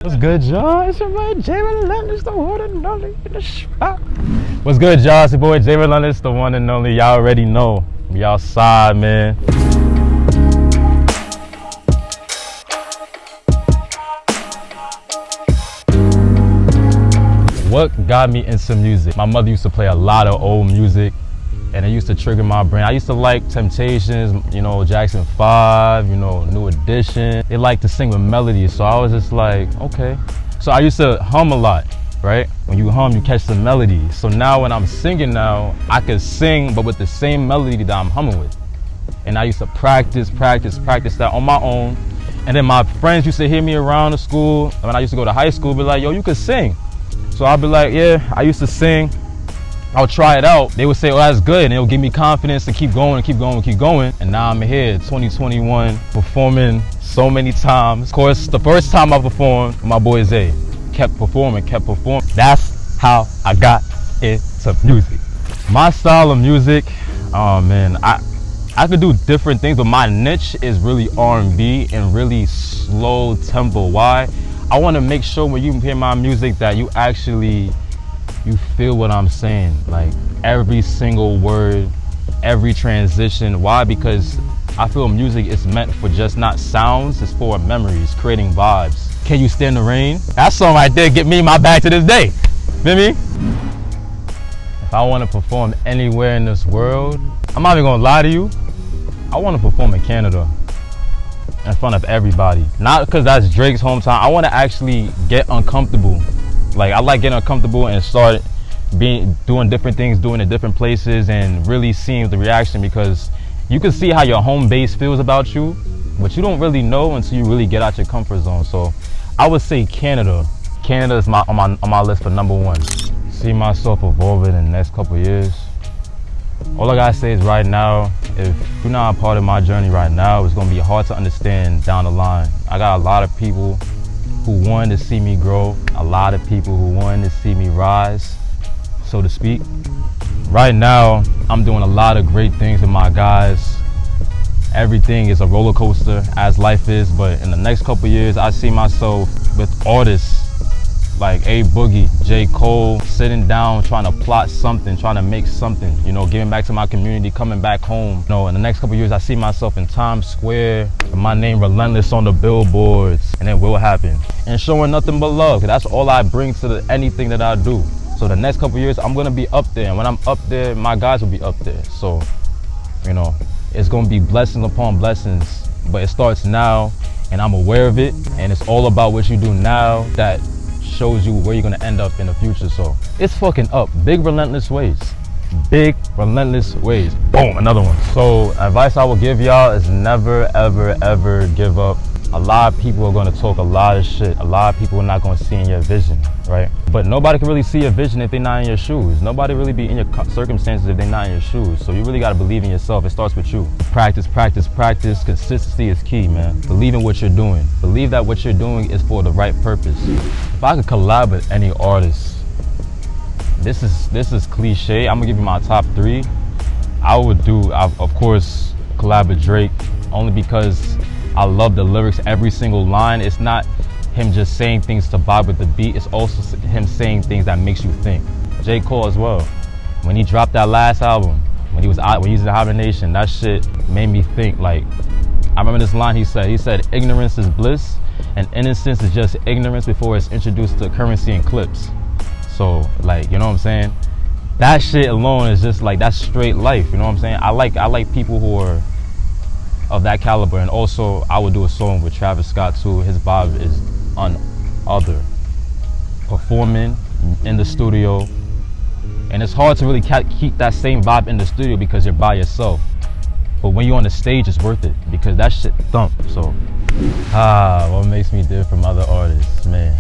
What's good, y'all? It's your boy Jay Relentless, the one and only in the spot. What's good, y'all? It's your boy Jay Relentless, the one and only. Y'all already know. We outside, man. What got me into music? My mother used to play a lot of old music, and it used to trigger my brain. I used to like Temptations, you know, Jackson 5, you know, New Edition. They like to sing with melodies, so I was just like, okay. So I used to hum a lot, right? When you hum, you catch the melody. So now when I'm singing now, I can sing, but with the same melody that I'm humming with. And I used to practice that on my own. And then my friends used to hear me around the school. When I used to go to high school, be like, yo, you could sing. So I'll be like, yeah, I used to sing. I'll try it out. They would say, oh, that's good. And it'll give me confidence to keep going. And now I'm here, 2021, performing so many times. Of course, the first time I performed, my boy Zay kept performing. That's how I got into music. My style of music, oh man, I could do different things, but my niche is really R&B and really slow tempo. Why? I want to make sure when you hear my music that you feel what I'm saying, like every single word, every transition. Why? Because I feel music is meant for just not sounds, it's for memories, creating vibes. Can You Stand the Rain? That song right there get me in my bag to this day. Feel me? If I want to perform anywhere in this world, I'm not even gonna lie to you, I want to perform in Canada in front of everybody. Not because that's Drake's hometown. I want to actually get uncomfortable. Like, I like getting uncomfortable and start doing different things, doing it different places, and really seeing the reaction, because you can see how your home base feels about you, but you don't really know until you really get out your comfort zone. So I would say Canada. Canada is on my list for #1. See myself evolving in the next couple of years. All I gotta say is right now, if you're not a part of my journey right now, it's gonna be hard to understand down the line. I got a lot of people who wanted to see me grow, a lot of people who wanted to see me rise, so to speak. Right now, I'm doing a lot of great things with my guys. Everything is a roller coaster, as life is, but in the next couple of years, I see myself with artists like A Boogie, J. Cole, sitting down, trying to plot something, trying to make something, you know, giving back to my community, coming back home. You know, in the next couple of years, I see myself in Times Square, with my name Relentless on the billboards, and it will happen. And showing nothing but love, 'cause that's all I bring to anything that I do. So the next couple of years, I'm gonna be up there, and when I'm up there, my guys will be up there. So, you know, it's gonna be blessings upon blessings, but it starts now, and I'm aware of it, and it's all about what you do now that shows you where you're gonna end up in the future. So it's fucking up. Big relentless ways. Big relentless ways. Boom, another one. So advice I will give y'all is never, ever, ever give up. A lot of people are gonna talk a lot of shit. A lot of people are not gonna see in your vision, right? But nobody can really see your vision if they're not in your shoes. Nobody really be in your circumstances if they're not in your shoes. So you really gotta believe in yourself. It starts with you. Practice. Consistency is key, man. Believe in what you're doing. Believe that what you're doing is for the right purpose. If I could collab with any artist, this is cliche. I'm gonna give you my top 3. I would do, of course, collab with Drake, only because I love the lyrics, every single line. It's not him just saying things to vibe with the beat. It's also him saying things that makes you think. J. Cole as well. When he dropped that last album, when he was in hibernation, that shit made me think. Like, I remember this line he said, ignorance is bliss, and innocence is just ignorance before it's introduced to currency and clips. So, like, you know what I'm saying? That shit alone is just like, that's straight life, you know what I'm saying? I like people who are of that caliber. And also, I would do a song with Travis Scott too. His vibe is other. Performing in the studio, and it's hard to really keep that same vibe in the studio because you're by yourself. But when you're on the stage, it's worth it because that shit thump. So, what makes me different from other artists, man?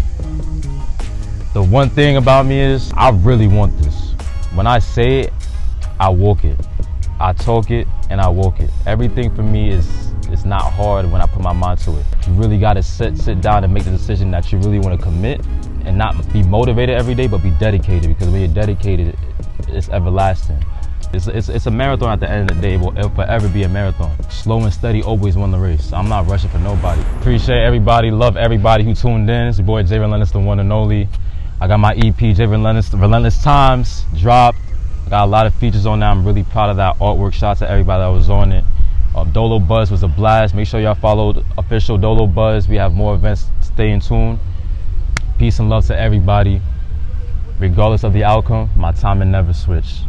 The one thing about me is I really want this. When I say it, I walk it. I talk it and I walk it. Everything for me is not hard when I put my mind to it. You really gotta sit down and make the decision that you really want to commit, and not be motivated every day, but be dedicated, because when you're dedicated, it's everlasting. It's a marathon at the end of the day. It'll forever be a marathon. Slow and steady always won the race. I'm not rushing for nobody. Appreciate everybody, love everybody who tuned in. It's your boy J Relentless, the one and only. I got my EP, J Relentless, Relentless Times, dropped. Got a lot of features on there. I'm really proud of that artwork. Shout out to everybody that was on it. Dolo Buzz was a blast. Make sure y'all followed official Dolo Buzz. We have more events. Stay in tune. Peace and love to everybody. Regardless of the outcome, my timing never switched.